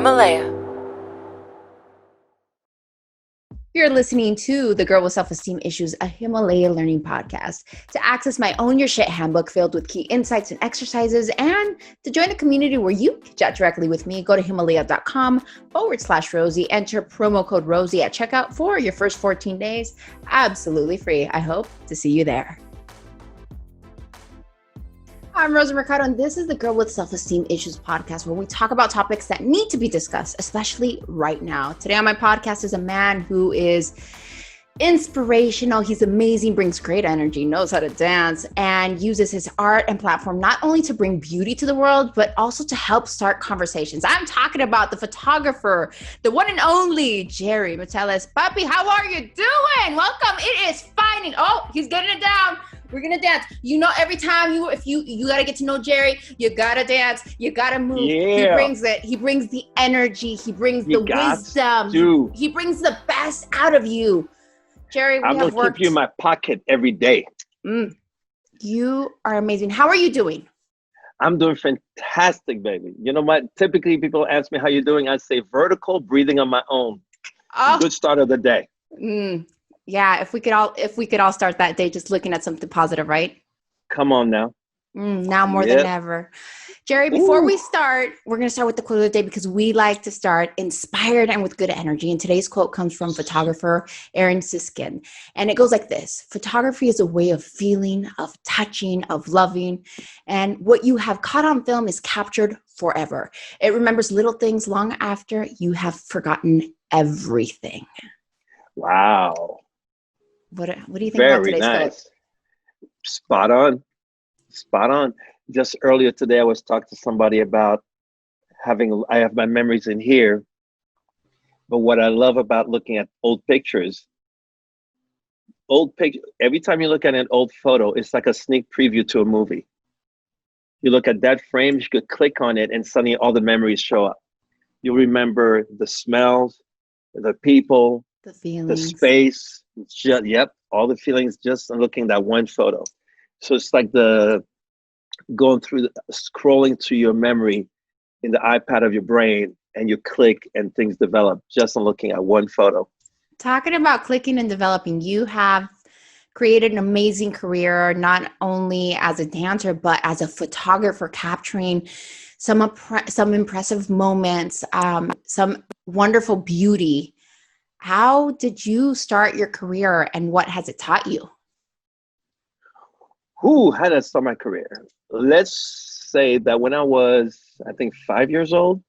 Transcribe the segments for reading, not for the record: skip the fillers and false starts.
Himalaya. You're listening to The Girl with Self-Esteem Issues, a Himalaya learning podcast. To access my Own Your Shit handbook filled with key insights and exercises, and to join a community where you can chat directly with me, go to Himalaya.com/Rosie. Enter promo code Rosie at checkout for your first 14 days. Absolutely free. I hope to see you there. I'm Rosie Mercado, and this is the Girl with Self-Esteem Issues podcast, where we talk about topics that need to be discussed, especially right now. Today on my podcast is a man who is inspirational. He's amazing, brings great energy, knows how to dance, and uses his art and platform not only to bring beauty to the world, but also to help start conversations. I'm talking about the photographer, the one and only Jerry Metellus. Puppy, how are you doing? Welcome. It is fine. Oh, he's getting it down. We're gonna dance. You know, every time you gotta get to know Jerry, you gotta dance, you gotta move. Yeah. He brings it. He brings the energy. He brings the wisdom. He brings the best out of you. Jerry, I'm gonna keep you in my pocket every day. You are amazing. How are you doing? I'm doing fantastic, baby. You know what? Typically, people ask me how you're doing. I say vertical breathing on my own. Oh. Good start of the day. Yeah, if we could all start that day just looking at something positive, right? Come on now. Now more than ever. Jerry, before we start, we're going to start with the quote of the day because we like to start inspired and with good energy. And today's quote comes from photographer Aaron Siskin. And it goes like this: photography is a way of feeling, of touching, of loving. And what you have caught on film is captured forever. It remembers little things long after you have forgotten everything. Wow. What do you think about today's quote? Spot on. Just earlier today, I was talking to somebody about I have my memories in here, but what I love about looking at old pictures, every time you look at an old photo, it's like a sneak preview to a movie. You look at that frame, you could click on it, and suddenly all the memories show up. You'll remember the smells, the people, the feelings, the space. All the feelings just looking at that one photo. So it's like scrolling to your memory in the iPad of your brain, and you click and things develop just on looking at one photo. Talking about clicking and developing, you have created an amazing career, not only as a dancer, but as a photographer, capturing some impressive moments, some wonderful beauty. How did you start your career, and what has it taught you? How did I start my career? Let's say that when I was, I think, 5 years old,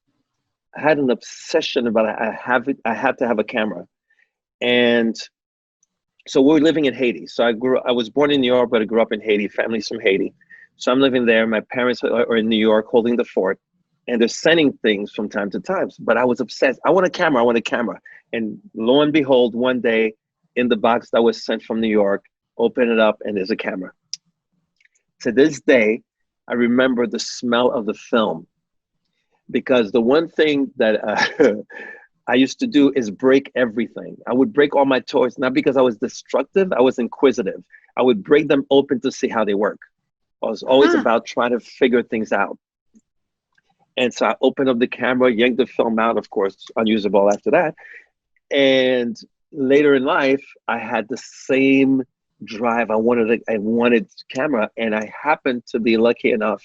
I had an obsession about I had to have a camera. And so we were living in Haiti. So I was born in New York, but I grew up in Haiti, family's from Haiti. So I'm living there. My parents are in New York holding the fort, and they're sending things from time to time. But I was obsessed. I want a camera. And lo and behold, one day in the box that was sent from New York, open it up, and there's a camera. To this day, I remember the smell of the film, because the one thing that I used to do is break everything. I would break all my toys, not because I was destructive, I was inquisitive. I would break them open to see how they work. I was always about trying to figure things out. And so I opened up the camera, yanked the film out, of course, unusable after that. And later in life, I had the same drive. I wanted camera, and I happened to be lucky enough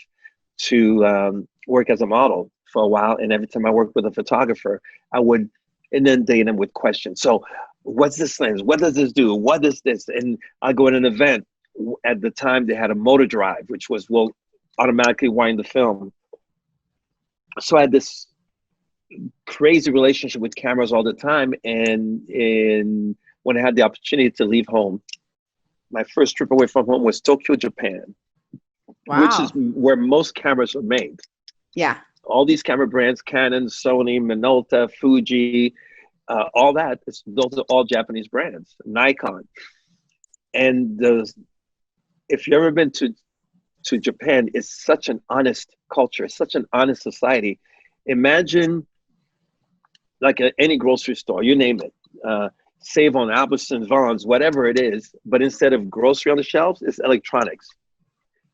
to work as a model for a while. And every time I worked with a photographer, I would inundate them with questions. So what's this lens? What does this do? What is this? And I go in an event. At the time, they had a motor drive, which was, automatically wind the film. So I had this crazy relationship with cameras all the time. And when I had the opportunity to leave home, my first trip away from home was Tokyo, Japan, which is where most cameras are made. Yeah. All these camera brands, Canon, Sony, Minolta, Fuji, all that, those are all Japanese brands, Nikon. And if you've ever been to Japan, it's such an honest culture, such an honest society. Imagine like any grocery store, you name it, Save on Albertsons, Vons, whatever it is, but instead of grocery on the shelves, it's electronics.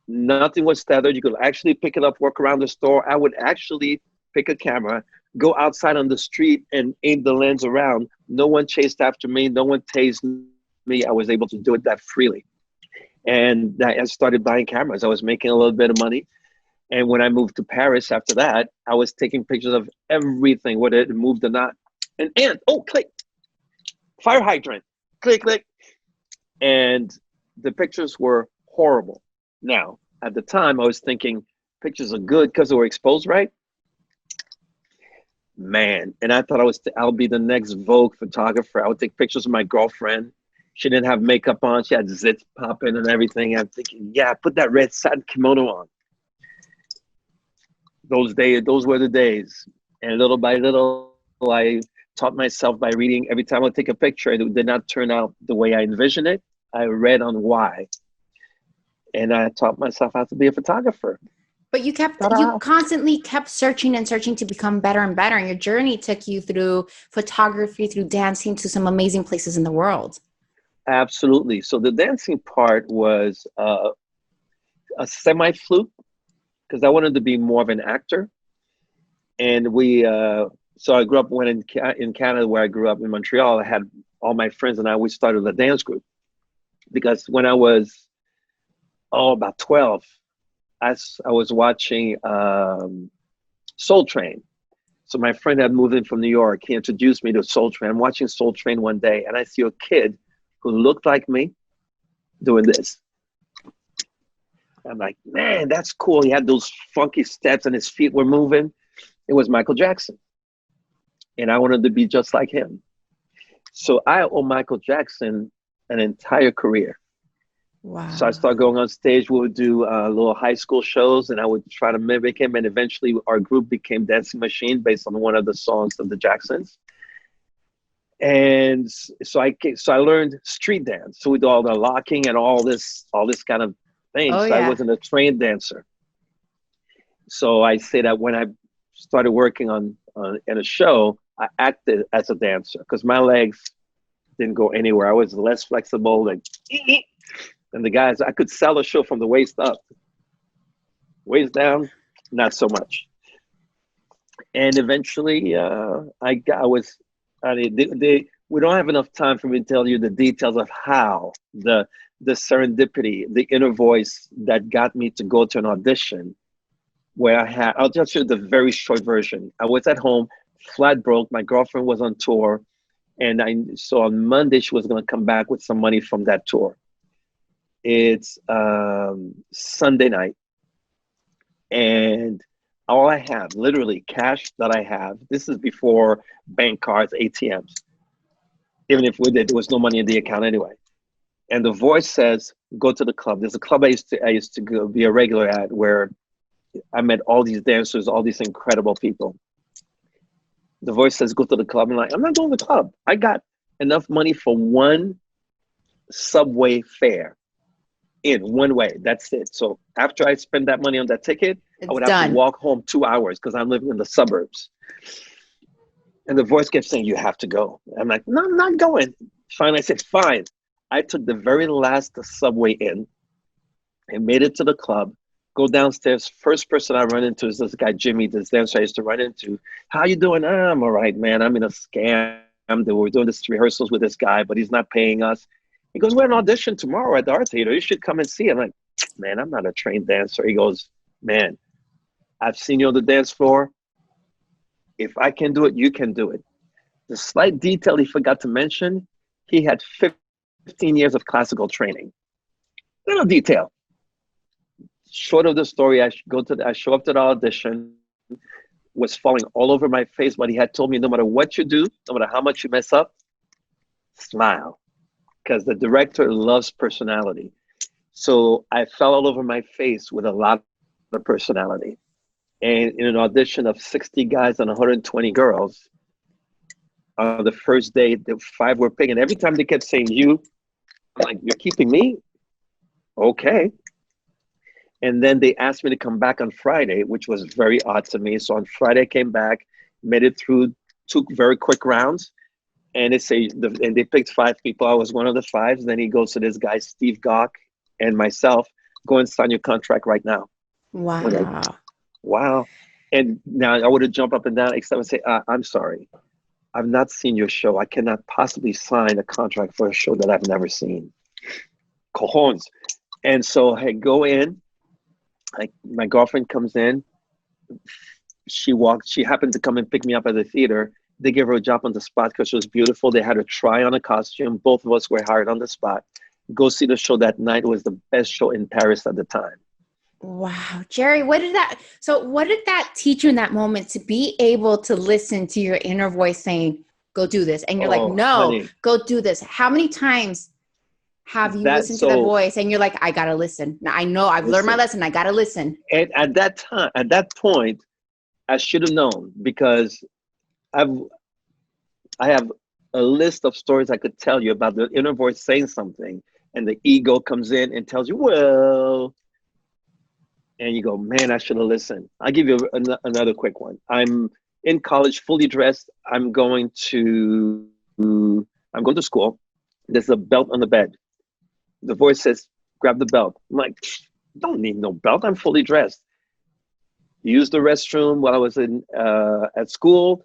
Nothing was tethered. You could actually pick it up, walk around the store. I would actually pick a camera, go outside on the street and aim the lens around. No one chased after me. No one tased me. I was able to do it that freely. And I started buying cameras. I was making a little bit of money. And when I moved to Paris after that, I was taking pictures of everything, whether it moved or not. And oh, click, fire hydrant, click, click. And the pictures were horrible. Now, at the time, I was thinking pictures are good because they were exposed right. Man, and I thought I'll be the next Vogue photographer. I would take pictures of my girlfriend. She didn't have makeup on. She had zits popping and everything. I'm thinking, yeah, put that red satin kimono on. Those were the days. And little by little, I taught myself by reading. Every time I would take a picture, it did not turn out the way I envisioned it. I read on why. And I taught myself how to be a photographer. But you constantly kept searching and searching to become better and better. And your journey took you through photography, through dancing, to some amazing places in the world. Absolutely. So the dancing part was a semi-fluke because I wanted to be more of an actor. And so I grew up, in Canada, where I grew up in Montreal, I had all my friends and we started a dance group. Because when I was, about 12, I was watching Soul Train. So my friend had moved in from New York. He introduced me to Soul Train. I'm watching Soul Train one day, and I see a kid who looked like me doing this. I'm like, man, that's cool. He had those funky steps and his feet were moving. It was Michael Jackson. And I wanted to be just like him. So I owe Michael Jackson an entire career. Wow. So I started going on stage. We would do little high school shows and I would try to mimic him. And eventually our group became Dancing Machine based on one of the songs of the Jacksons. And so I learned street dance. So we do all the locking and all this kind of thing. Oh, so yeah. I wasn't a trained dancer. So I say that when I started working in a show, I acted as a dancer because my legs didn't go anywhere. I was less flexible and the guys, I could sell a show from the waist up. Waist down, not so much. And eventually, we don't have enough time for me to tell you the details of how the serendipity, the inner voice that got me to go to an audition where I'll just show you the very short version. I was at home, flat broke. My girlfriend was on tour. And so on Monday, she was going to come back with some money from that tour. It's Sunday night. And all I have, literally cash that I have, this is before bank cards, ATMs. Even if we did, there was no money in the account anyway. And the voice says, go to the club. There's a club I used to go, be a regular at where I met all these dancers, all these incredible people. The voice says, go to the club. I'm like, I'm not going to the club. I got enough money for one subway fare in one way. That's it. So after I spend that money on that ticket, I would have to walk home 2 hours because I'm living in the suburbs. And the voice kept saying, you have to go. I'm like, no, I'm not going. Finally, I said, fine. I took the very last subway in and made it to the club. Go downstairs. First person I run into is this guy, Jimmy, this dancer I used to run into. How you doing? I'm all right, man. I'm in a scam. We're doing this rehearsals with this guy, but he's not paying us. He goes, we're an audition tomorrow at the Art Theater. You should come and see. I'm like, man, I'm not a trained dancer. He goes, man, I've seen you on the dance floor. If I can do it, you can do it. The slight detail he forgot to mention, he had 15 years of classical training. Little detail. Short of the story, I show up to the audition, was falling all over my face, but he had told me no matter what you do, no matter how much you mess up, smile. Because the director loves personality. So I fell all over my face with a lot of personality. And in an audition of 60 guys and 120 girls, on the first day, the 5 were picked. And every time they kept saying you, I'm like, you're keeping me? Okay. And then they asked me to come back on Friday, which was very odd to me. So on Friday, I came back, made it through 2 very quick rounds. And and they picked 5 people. I was one of the 5. Then he goes to this guy, Steve Gawk, and myself, go and sign your contract right now. Wow. Like, wow. And now I would have jumped up and down, except and say, I'm sorry. I've not seen your show. I cannot possibly sign a contract for a show that I've never seen. Cojones. And so I go in. My girlfriend comes in. She happened to come and pick me up at the theater. They gave her a job on the spot because she was beautiful. They had her try on a costume. Both of us were hired on the spot. Go see the show that night. It was the best show in Paris at the time. Wow, Jerry, what did that teach you in that moment to be able to listen to your inner voice saying, go do this? And you're like, no, honey, go do this. How many times have you listened to that voice and you're like, I got to listen. Now I know I've learned my lesson. I got to listen. And at that point, I should have known, because I have a list of stories I could tell you about the inner voice saying something and the ego comes in and tells you, well, and you go, man, I should have listened. I'll give you another quick one. I'm in college, fully dressed. I'm going to school. There's a belt on the bed. The voice says, grab the belt. I'm like, don't need no belt. I'm fully dressed. Used the restroom while I was at school,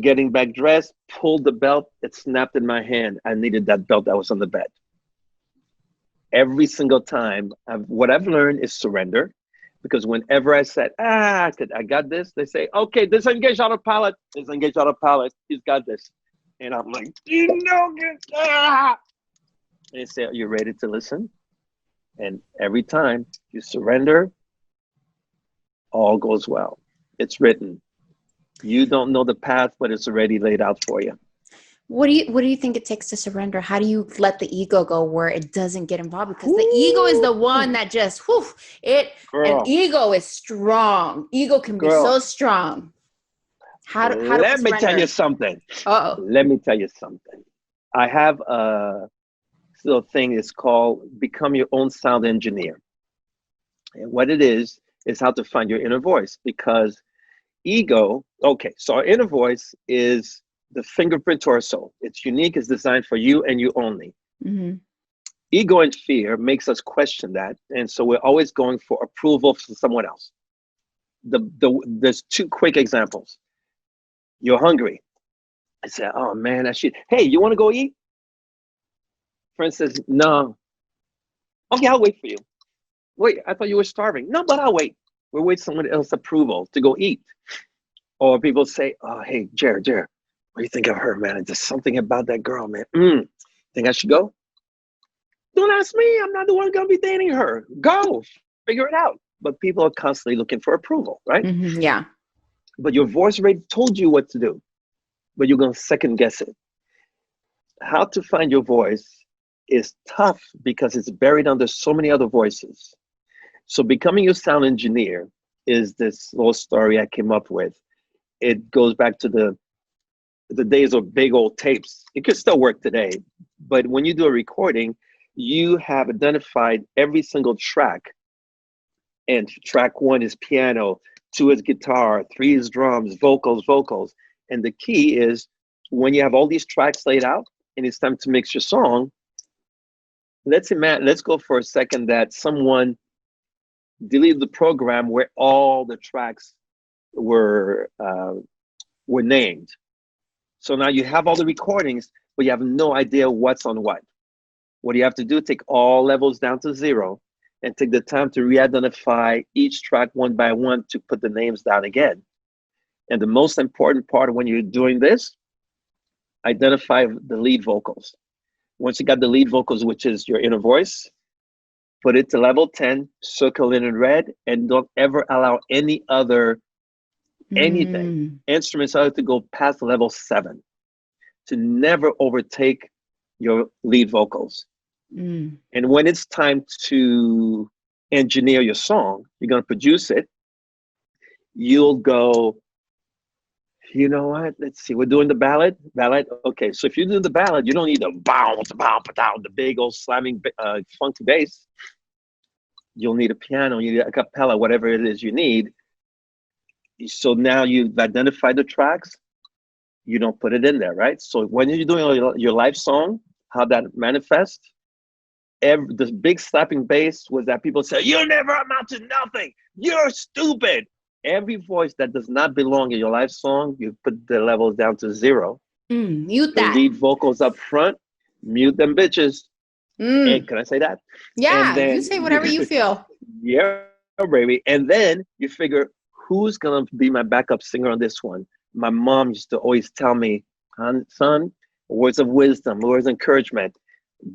getting back dressed, pulled the belt. It snapped in my hand. I needed that belt that was on the bed. Every single time, what I've learned is surrender, because whenever I said, I got this, they say, okay, disengage out of pallet, disengage out of pallet, he's got this. And I'm like, you know, and they say, are you ready to listen? And every time you surrender, all goes well. It's written. You don't know the path, but it's already laid out for you. What do you think it takes to surrender? How do you let the ego go where it doesn't get involved? Because the ego is the one that just, and ego is strong. Ego can be so strong. Let me tell you something. Let me tell you something. I have a little thing. It's called Become Your Own Sound Engineer. And what it is how to find your inner voice, because ego, so our inner voice is the fingerprint to our soul. It's unique, it's designed for you and you only. Mm-hmm. Ego and fear makes us question that. And so we're always going for approval from someone else. There's two quick examples. You're hungry. I say, oh man, hey, you want to go eat? Friend says, no. Okay, I'll wait for you. Wait, I thought you were starving. No, but I'll wait. We'll wait someone else's approval to go eat. Or people say, oh, hey, Jared, what do you think of her, man? There's something about that girl, man. Think I should go? Don't ask me. I'm not the one going to be dating her. Go. Figure it out. But people are constantly looking for approval, right? Mm-hmm, yeah. But your voice already told you what to do, but you're going to second guess it. How to find your voice is tough because it's buried under so many other voices. So becoming your sound engineer is this little story I came up with. It goes back to the days of big old tapes. It could still work today, but when you do a recording, you have identified every single track. And track 1 is piano, 2 is guitar, 3 is drums, vocals. And the key is when you have all these tracks laid out and it's time to mix your song, let's go for a second that someone deleted the program where all the tracks were named. So now you have all the recordings, but you have no idea what's on what. What you have to do, take all levels down to 0 and take the time to re-identify each track one by one to put the names down again. And the most important part when you're doing this, identify the lead vocals. Once you got the lead vocals, which is your inner voice, put it to level 10, circle it in red, and don't ever allow any other instruments to go past level 7, to never overtake your lead vocals. And when it's time to engineer your song, you're going to produce it. You'll go, you know what? Let's see. We're doing the ballad. Okay. So if you do the ballad, you don't need the the big old slamming funky bass. You'll need a piano. You need a cappella, whatever it is you need. So now you've identified the tracks. You don't put it in there, right? So when you're doing your live song, how that manifests, the big slapping bass was that people say, you never amount to nothing. You're stupid. Every voice that does not belong in your life song, you put the levels down to 0. Mute The that. lead vocals up front, mute them bitches. And can I say that? And Yeah, you then say whatever you feel. yeah, baby. And then you figure who's gonna be my backup singer on this one. My mom used to always tell me, son, words of wisdom, words of encouragement.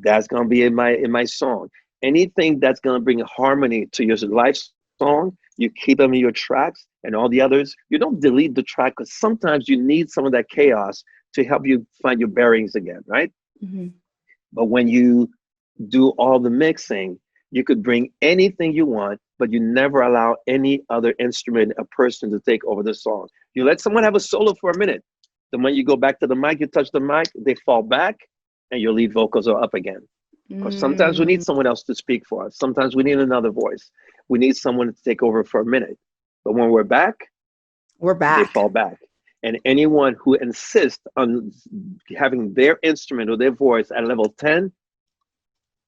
That's gonna be in my song. Anything that's gonna bring harmony to your life song, you keep them in your tracks, and all the others. You don't delete the track because sometimes you need some of that chaos to help you find your bearings again, right? Mm-hmm. But when you do all the mixing, you could bring anything you want, but you never allow any other instrument, a person to take over the song. You let someone have a solo for a minute. The moment you go back to the mic, you touch the mic, they fall back, and your lead vocals are up again. Because sometimes we need someone else to speak for us. Sometimes we need another voice. We need someone to take over for a minute. But when we're back, they back. fall back. And anyone who insists on having their instrument or their voice at level 10,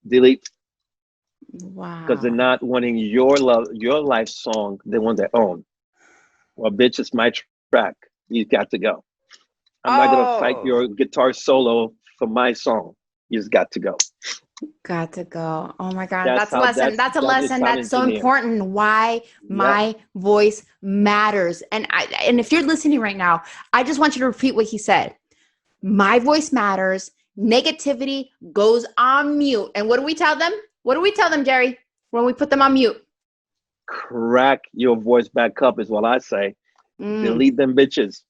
delete. Because they're Wow. not wanting your life song. They want their own. Well, bitch, it's my track. You got to go. I'm not gonna fight your Oh, guitar solo for my song. You just got to go. got to go. Oh my God. That's That's a how lesson. That's a your lesson sound that's so engineer. important. Why Yep. my voice matters. And if you're listening right now, I just want you to repeat what he said. My voice matters. Negativity goes on mute. And what do we tell them? What do we tell them, Jerry, when we put them on mute? Crack your voice back up is what I say. Mm. Delete them bitches.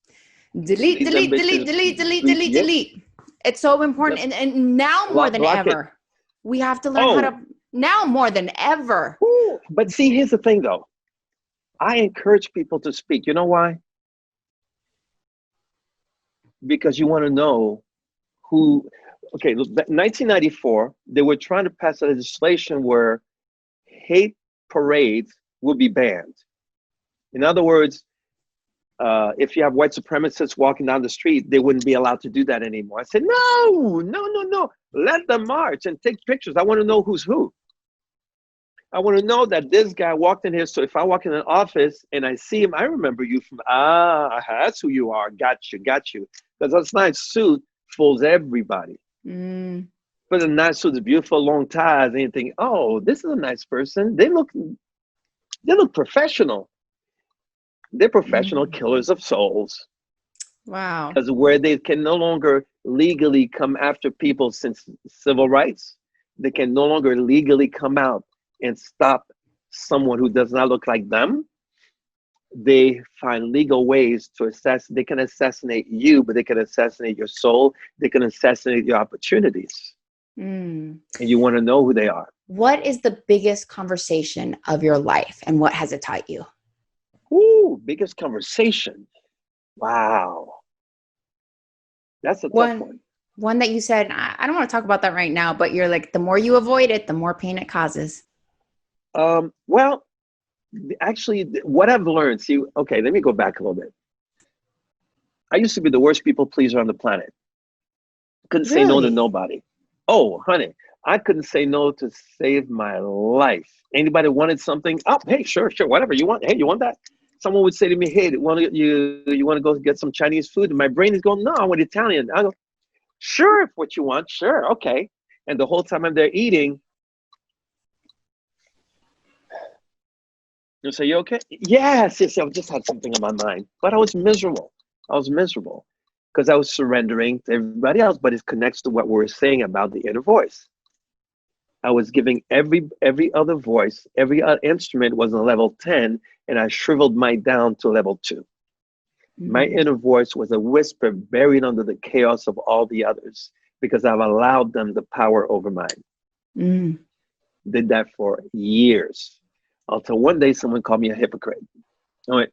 Delete, Delete them delete, delete, bitches. delete, delete, delete, Yep. delete. It's so important. Yep. And now more than Block it. ever, we have to learn how Oh, to, now more than ever. but see, here's the thing though. I encourage people to speak. You know why? Because you want to know who. Okay, 1994, they were trying to pass a legislation where hate parades would be banned. In other words, if you have white supremacists walking down the street, they wouldn't be allowed to do that anymore. I said, no, no, no, no. Let them march and take pictures. I want to know who's who. I want to know that this guy walked in here. So if I walk in an office and I see him, I remember you from, that's who you are. Got you, got you. Because that nice suit fools everybody. Mm. But a nice suit, the beautiful long ties, and you think, oh, this is a nice person. They look professional. They're professional Mm. killers of souls. Wow. Because where they can no longer legally come after people since civil rights, they can no longer legally come out and stop someone who does not look like them. They find legal ways to assassinate. They can assassinate you, but they can assassinate your soul. They can assassinate your opportunities. Mm. And you want to know who they are. What is the biggest conversation of your life and what has it taught you? Ooh, biggest conversation. Wow. That's a tough one. One that you said, I don't want to talk about that right now, but you're like, the more you avoid it, the more pain it causes. Well, actually, what I've learned, see, okay, let me go back a little bit. I used to be the worst people pleaser on the planet. Couldn't say no to Really? nobody. Oh, honey, I couldn't say no to save my life. Anybody wanted something? Oh, hey, sure, whatever you want. Hey, you want that? Someone would say to me, "Hey, you want to go get some Chinese food?" And my brain is going, "No, I want Italian." I go, "Sure, if what you want, sure, okay." And the whole time I'm there eating, you say, "You okay?" Yes, yes. I just had something on my mind, but I was miserable. I was miserable because I was surrendering to everybody else. But it connects to what we were saying about the inner voice. I was giving every other voice, every other instrument was on level 10, and I shriveled mine down to level 2. My Mm. inner voice was a whisper buried under the chaos of all the others because I've allowed them the power over mine. Mm. Did that for years until one day someone called me a hypocrite. I went,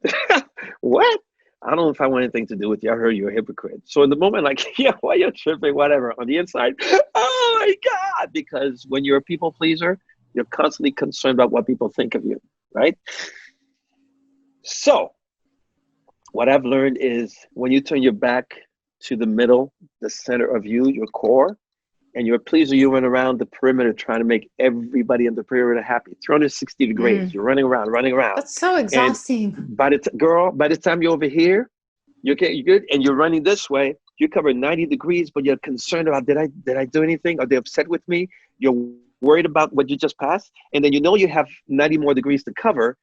what? I don't know if I want anything to do with you. I heard you're a hypocrite. So in the moment, like, yeah, why you're tripping, whatever. On the inside, oh my God. Because when you're a people pleaser, you're constantly concerned about what people think of you, right? So what I've learned is when you turn your back to the middle, the center of you, your core, and you're a pleaser, you run around the perimeter trying to make everybody in the perimeter happy. 360 degrees. You're running around. That's so And exhausting. by the time you're over here, you're good, and you're running this way. You cover 90 degrees, but you're concerned about did I do anything? Are they upset with me? You're worried about what you just passed, and then you have 90 more degrees to cover.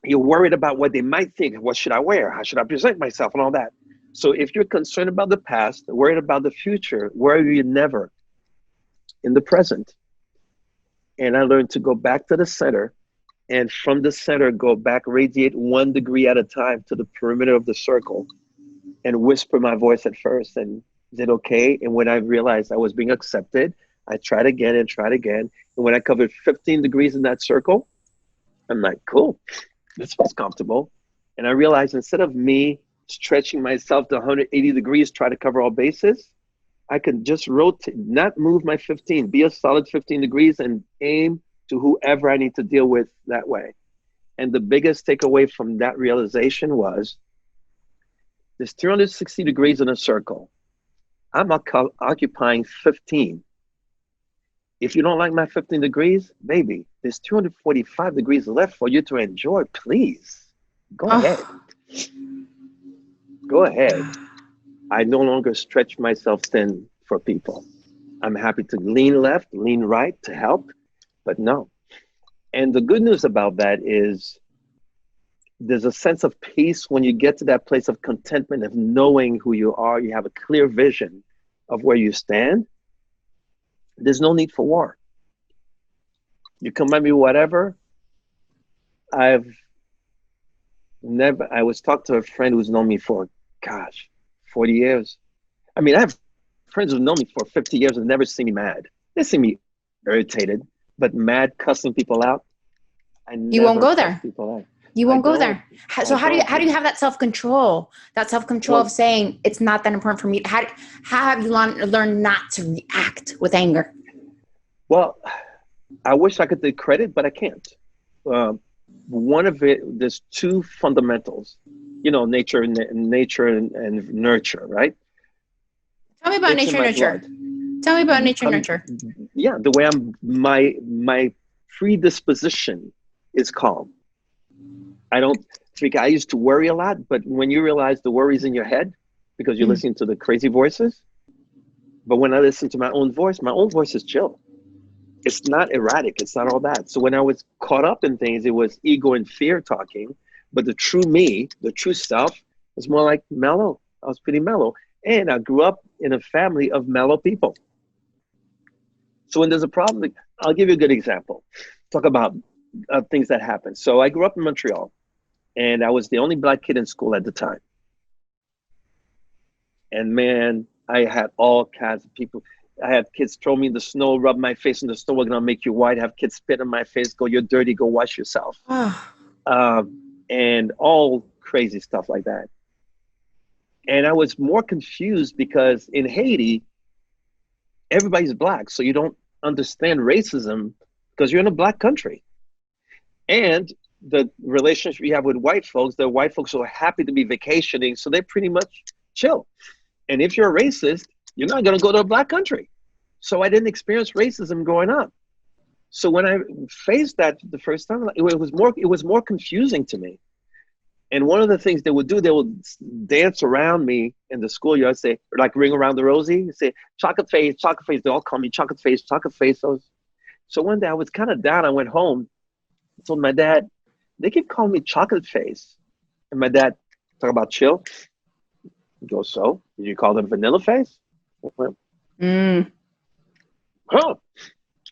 You're worried about what they might think. What should I wear? How should I present myself, and all that. So if you're concerned about the past, worried about the future, where are you never? In the present. And I learned to go back to the center, and from the center, go back, radiate 1 degree at a time to the perimeter of the circle, and whisper my voice at first. And is it okay? And when I realized I was being accepted, I tried again and tried again. And when I covered 15 degrees in that circle, I'm like, cool, this was comfortable. And I realized instead of me stretching myself to 180 degrees, try to cover all bases, I can just rotate, not move my 15, be a solid 15 degrees and aim to whoever I need to deal with that way. And the biggest takeaway from that realization was there's 360 degrees in a circle. I'm occupying 15. If you don't like my 15 degrees, baby, there's 245 degrees left for you to enjoy. Please, go ahead. Go ahead. I no longer stretch myself thin for people. I'm happy to lean left, lean right to help, but no. And the good news about that is there's a sense of peace when you get to that place of contentment, of knowing who you are. You have a clear vision of where you stand. There's no need for war. You come at me whatever. I was talking to a friend who's known me for, 40 years. I mean, I have friends who've known me for 50 years and never seen me mad. They see me irritated, but mad, cussing people out. You won't go there. You won't go there. So how do you have that self-control? That self-control of saying it's not that important for me. How have you learned not to react with anger? Well, I wish I could take credit, but I can't. One of it, there's 2 fundamentals, nature and nurture, right? Tell me about nature and nurture. Tell me about nature and nurture. Yeah, the way my predisposition is calm. I don't think I used to worry a lot, but when you realize the worry's in your head because you're listening to the crazy voices, but when I listen to my own voice is chill. It's not erratic. It's not all that. So when I was caught up in things, it was ego and fear talking, but the true me, the true self was more like mellow. I was pretty mellow. And I grew up in a family of mellow people. So when there's a problem, I'll give you a good example. Talk about things that happen. So I grew up in Montreal, and I was the only Black kid in school at the time. And man, I had all kinds of people. I had kids throw me in the snow, rub my face in the snow, we're gonna make you white. Have kids spit in my face, go, you're dirty, go wash yourself. And all crazy stuff like that. And I was more confused because in Haiti, everybody's Black. So you don't understand racism because you're in a Black country. And the relationship you have with white folks, the white folks are happy to be vacationing. So they're pretty much chill. And if you're a racist, you're not going to go to a Black country. So I didn't experience racism growing up. So when I faced that the first time, it was more confusing to me. And one of the things they would do, they would dance around me in the schoolyard, say, like ring around the Rosie, say, chocolate face, chocolate face. They all call me chocolate face, chocolate face. So one day I was kind of down. I went home, told my dad, they keep calling me chocolate face. And my dad, talk about chill. He goes, so did you call them vanilla face? Well, I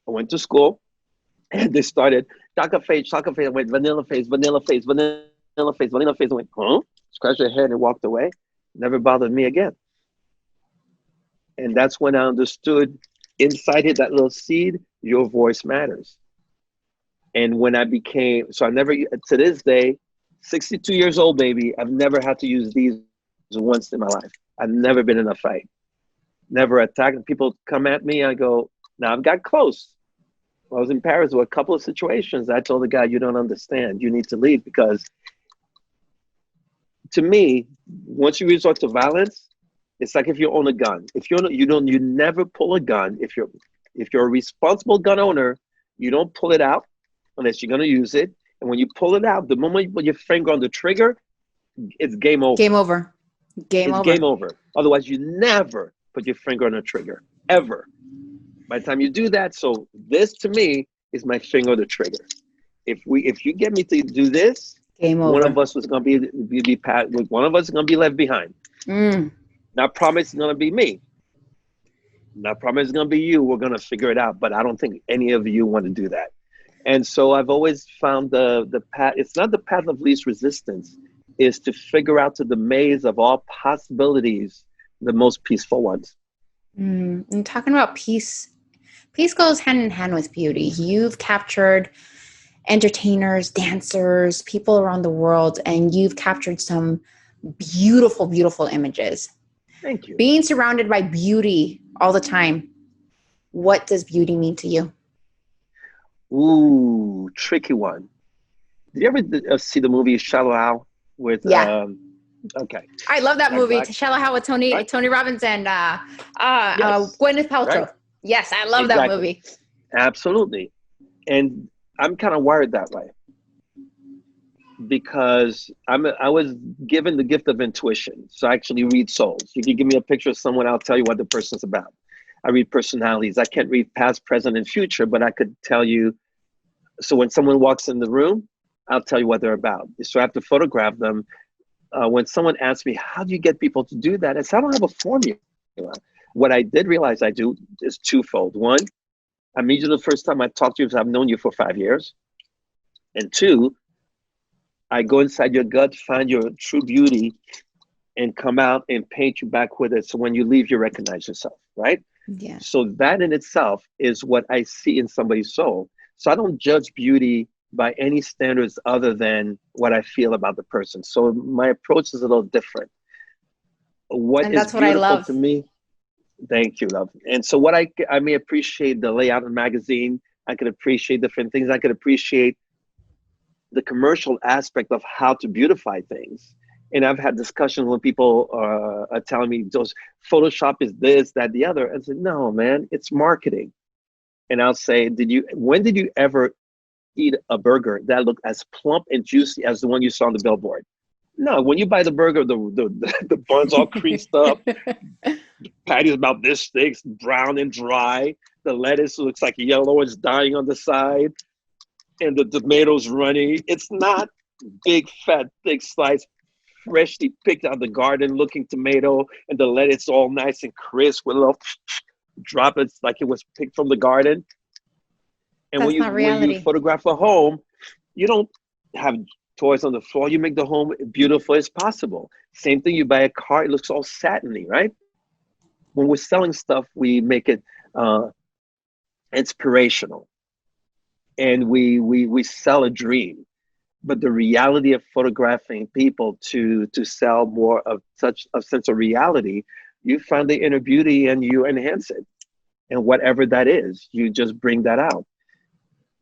went to school and they started chocolate face. I went vanilla face, vanilla face, vanilla face, vanilla face. I went, scratched their head and walked away. Never bothered me again. And that's when I understood inside it, that little seed, your voice matters. And when I became, so I never, to this day, 62 years old, baby, I've never had to use these once in my life. I've never been in a fight, never attacked. People come at me, I go, now I've got close. I was in Paris with a couple of situations. I told the guy, you don't understand. You need to leave because to me, once you resort to violence, It's like if you own a gun. If you never pull a gun. If you're a responsible gun owner, you don't pull it out unless you're gonna use it. And when you pull it out, the moment you put your finger on the trigger, it's game over. Game over. Game It's over. game over. Otherwise, you never put your finger on the trigger, ever. By the time you do that, so this to me is my finger on the trigger. If you get me to do this, Game one over. of us was gonna one of us is gonna be left behind. Not promise it's gonna be me. Not promise it's gonna be you. We're gonna figure it out. But I don't think any of you want to do that. And so I've always found the path. It's not the path of least resistance. Is to figure out to the maze of all possibilities the most peaceful ones. And talking about peace, peace goes hand in hand with beauty. You've captured entertainers, dancers, people around the world, and you've captured some beautiful, beautiful images. Thank you. Being surrounded by beauty all the time, what does beauty mean to you? Ooh, tricky one. Did you ever see the movie Shallow Hal with? Yeah. Okay. I love that Jack movie. Black. Shallow Hal with Tony Robbins and Yes. Gwyneth Paltrow. Right. Yes, I love that movie. Absolutely. And I'm kind of wired that way because I was given the gift of intuition. So I actually read souls. You can give me a picture of someone, I'll tell you what the person's about. I read personalities. I can't read past, present, and future, but I could tell you. So when someone walks in the room, I'll tell you what they're about. So I have to photograph them. When someone asks me, how do you get people to do that? I said, I don't have a formula. What I did realize I do is twofold. One, I meet you the first time I talk to you because I've known you for 5 years. And two, I go inside your gut, find your true beauty, and come out and paint you back with it. So when you leave, you recognize yourself, right? Yeah. So that in itself is what I see in somebody's soul. So I don't judge beauty by any standards other than what I feel about the person. So my approach is a little different. And that's what I love to me. Thank you, love. And so what I may appreciate the layout of the magazine. I could appreciate different things. I could appreciate the commercial aspect of how to beautify things. And I've had discussions when people are telling me those Photoshop is this, that, the other. I said, no, man, it's marketing. And I'll say, when did you ever eat a burger that looked as plump and juicy as the one you saw on the billboard? No, when you buy the burger, the bun's all creased up. The patty's about this thick, brown and dry. The lettuce looks like yellow, it's dying on the side. And the tomatoes runny. It's not big, fat, thick slice, freshly picked out of the garden looking tomato, and the lettuce all nice and crisp with little droplets like it was picked from the garden. And when you photograph a home, you don't have toys on the floor. You make the home beautiful as possible. Same thing, you buy a car, it looks all satiny, right? When we're selling stuff, we make it inspirational. And we sell a dream. But the reality of photographing people to sell more of such a sense of reality, you find the inner beauty and you enhance it. And whatever that is, you just bring that out.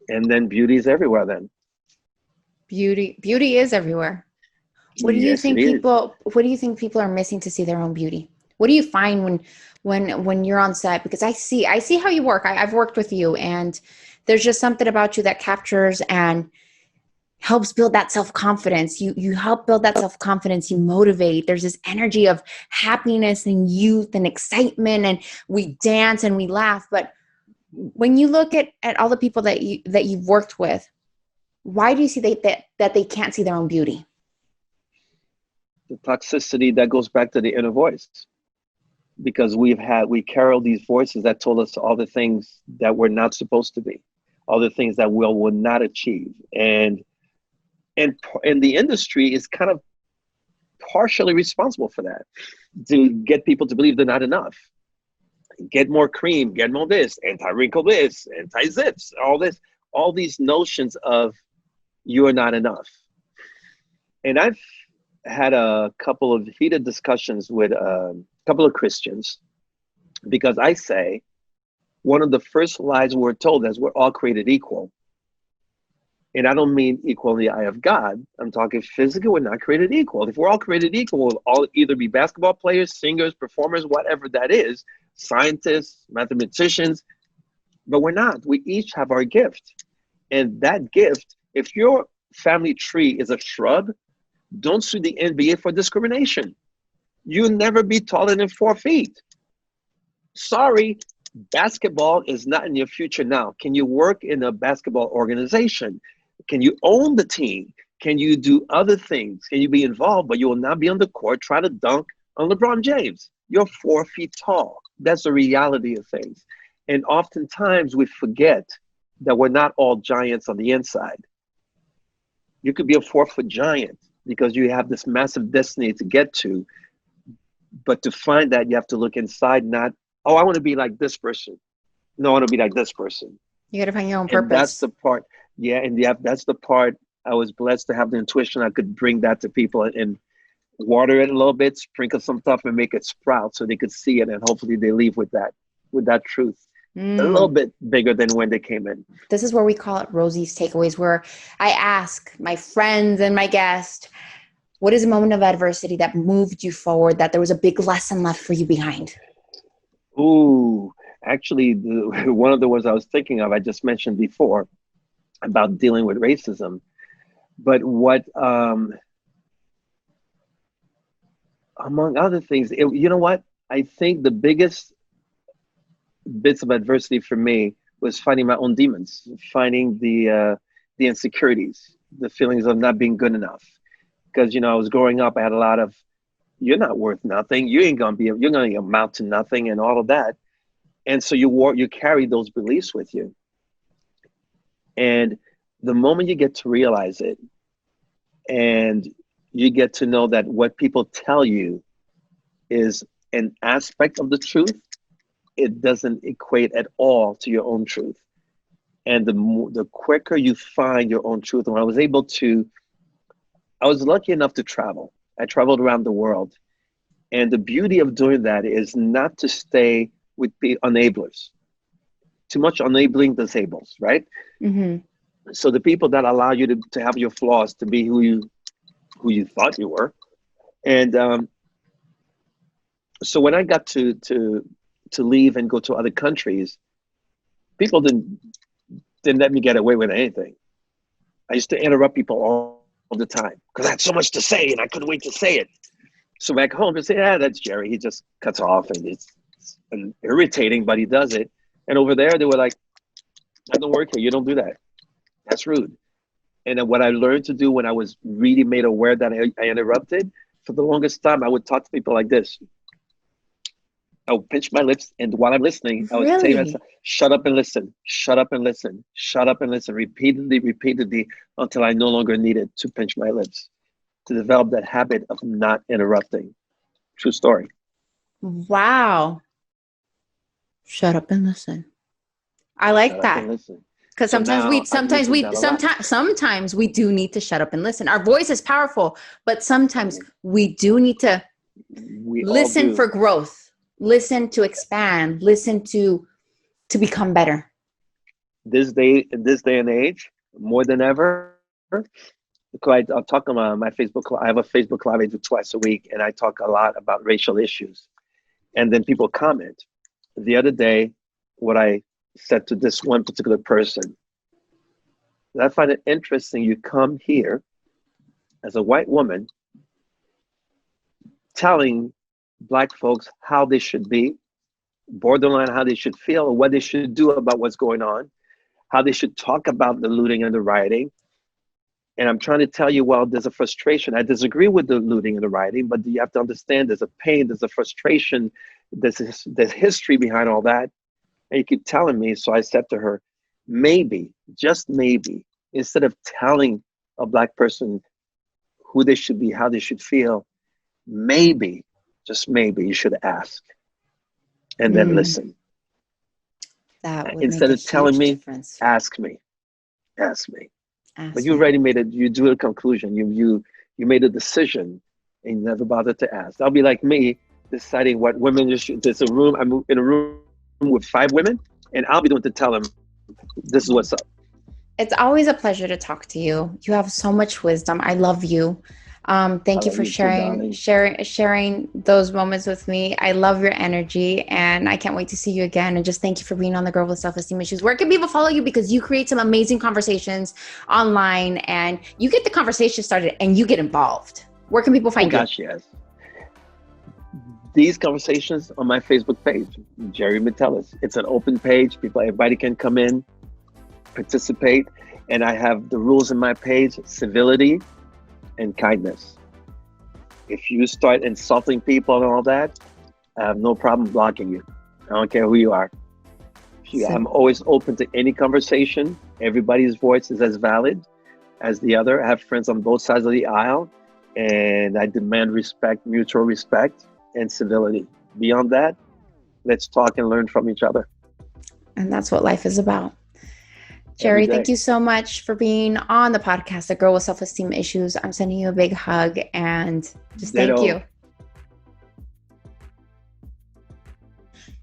And then beauty is everywhere then. Beauty is everywhere. What do you think people are missing to see their own beauty? What do you find when you're on set? Because I see how you work. I've worked with you, and there's just something about you that captures and helps build that self-confidence. You help build that self-confidence. You motivate. There's this energy of happiness and youth and excitement, and we dance and we laugh. But when you look at all the people that you've worked with, why do you see that they can't see their own beauty? The toxicity that goes back to the inner voice. Because we carry these voices that told us all the things that we're not supposed to be, all the things that we will not achieve. And the industry is kind of partially responsible for that, to get people to believe they're not enough. Get more cream, get more this, anti-wrinkle this, anti-zips, all these notions of you are not enough. And I've had a couple of heated discussions with a couple of Christians, because I say one of the first lies we're told is we're all created equal. And I don't mean equal in the eye of God. I'm talking physically, we're not created equal. If we're all created equal, we'll all either be basketball players, singers, performers, whatever that is, scientists, mathematicians, but we're not. We each have our gift. And that gift, if your family tree is a shrub, don't sue the NBA for discrimination. You'll never be taller than 4 feet. Sorry, basketball is not in your future now. Can you work in a basketball organization? Can you own the team? Can you do other things? Can you be involved, but you will not be on the court trying to dunk on LeBron James? You're 4 feet tall. That's the reality of things. And oftentimes we forget that we're not all giants on the inside. You could be a 4-foot giant because you have this massive destiny to get to. But to find that, you have to look inside, not, oh, I want to be like this person. No, I want to be like this person. You got to find your own And purpose. that's the part. Yeah. And yeah, that's the part I was blessed to have the intuition. I could bring that to people and water it a little bit, sprinkle some stuff and make it sprout so they could see it. And hopefully they leave with that truth. A little bit bigger than when they came in. This is where we call it Rosie's takeaways, where I ask my friends and my guests, what is a moment of adversity that moved you forward, that there was a big lesson left for you behind? Ooh, actually, one of the ones I was thinking of, I just mentioned before about dealing with racism. But what, among other things, you know what? I think the biggest bits of adversity for me was fighting my own demons, fighting the insecurities, the feelings of not being good enough. Because, I was growing up, I had a lot of, you're not worth nothing. You're going to amount to nothing and all of that. And so you carry those beliefs with you. And the moment you get to realize it and you get to know that what people tell you is an aspect of the truth, it doesn't equate at all to your own truth. And the quicker you find your own truth, and when I was lucky enough to travel. I traveled around the world. And the beauty of doing that is not to stay with the enablers. Too much enabling disables, right? Mm-hmm. So the people that allow you to have your flaws, to be who you thought you were. And so when I got to leave and go to other countries, people didn't let me get away with anything. I used to interrupt people all the time because I had so much to say and I couldn't wait to say it. So back home, they say, that's Jerry. He just cuts off and it's irritating, but he does it. And over there, they were like, I don't work here. You don't do that. That's rude. And then what I learned to do when I was really made aware that I interrupted, for the longest time, I would talk to people like this. I would pinch my lips, and while I'm listening, I would say to myself, shut up and listen, shut up and listen, shut up and listen, repeatedly, until I no longer needed to pinch my lips, to develop that habit of not interrupting. True story. Wow. Shut up and listen. I like that. Because sometimes we do need to shut up and listen. Our voice is powerful, but sometimes we do need to listen for growth. Listen to expand, listen to become better. In this day and age, more than ever, I'll talk on my Facebook. I have a Facebook Live I do twice a week, and I talk a lot about racial issues. And then people comment. The other day, what I said to this one particular person, I find it interesting. You come here as a white woman telling Black folks how they should be, borderline how they should feel, or what they should do about what's going on, how they should talk about the looting and the rioting. And I'm trying to tell you, well, there's a frustration. I disagree with the looting and the rioting, but you have to understand there's a pain, there's a frustration, there's history behind all that. And you keep telling me, so I said to her, maybe, just maybe, instead of telling a Black person who they should be, how they should feel, maybe, just maybe, you should ask and then listen. That would instead make of telling me, difference. ask me. But you already you drew a conclusion. You made a decision and you never bothered to ask. That'll be like me deciding what women should. I'm in a room with 5 women, and I'll be the one to tell them, this is what's up. It's always a pleasure to talk to you. You have so much wisdom. I love you. I Thank you love for you too, sharing, darling. sharing those moments with me. I love your energy, and I can't wait to see you again. And just thank you for being on the Girl with Self-Esteem Issues. Where can people follow you? Because you create some amazing conversations online, and you get the conversation started, and you get involved. Where can people Oh find you? gosh, yes. These conversations on my Facebook page, Jerry Metellus. It's an open page. Everybody can come in, participate, and I have the rules in my page: civility and kindness. If you start insulting people and all that, I have no problem blocking you. I don't care who you are. So, I'm always open to any conversation. Everybody's voice is as valid as the other. I have friends on both sides of the aisle, and I demand respect, mutual respect, and civility. Beyond that, let's talk and learn from each other and that's what life is about. every Jerry, thank day. you so much for being on the podcast, The Girl with Self-Esteem Issues. I'm sending you a big hug and just thank you. Ditto.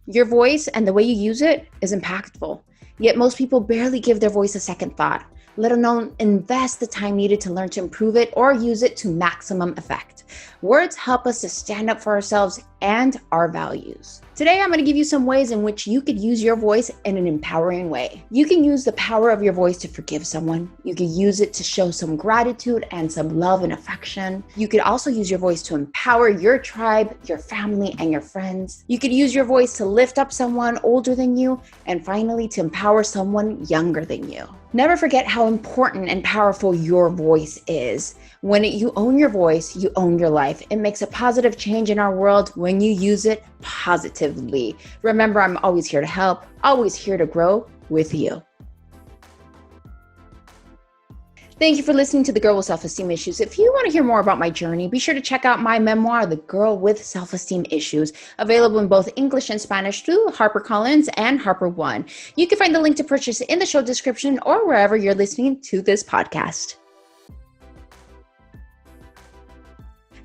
Your voice and the way you use it is impactful. Yet most people barely give their voice a second thought, let alone invest the time needed to learn to improve it or use it to maximum effect. Words help us to stand up for ourselves and our values. Today, I'm going to give you some ways in which you could use your voice in an empowering way. You can use the power of your voice to forgive someone. You can use it to show some gratitude and some love and affection. You could also use your voice to empower your tribe, your family, and your friends. You could use your voice to lift up someone older than you, and finally, to empower someone younger than you. Never forget how important and powerful your voice is. When you own your voice, you own your life. It makes a positive change in our world when you use it positively. Remember, I'm always here to help, always here to grow with you. Thank you for listening to The Girl with Self-Esteem Issues. If you want to hear more about my journey, be sure to check out my memoir, The Girl with Self-Esteem Issues, available in both English and Spanish through HarperCollins and HarperOne. You can find the link to purchase in the show description or wherever you're listening to this podcast.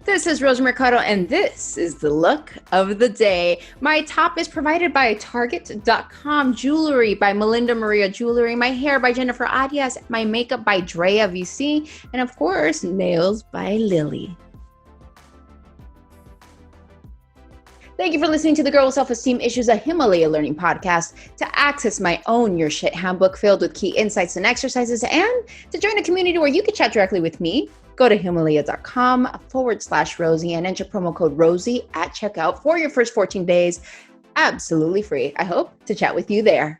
This is Rosie Mercado, and this is the look of the day. My top is provided by Target.com, jewelry by Melinda Maria Jewelry, my hair by Jennifer Arias, my makeup by Drea VC, and of course, nails by Lily. Thank you for listening to The Girl with Self-Esteem Issues, a Himalaya learning podcast. To access my own Your Shit handbook filled with key insights and exercises, and to join a community where you can chat directly with me, go to Himalaya.com/Rosie and enter promo code Rosie at checkout for your first 14 days, absolutely free. I hope to chat with you there.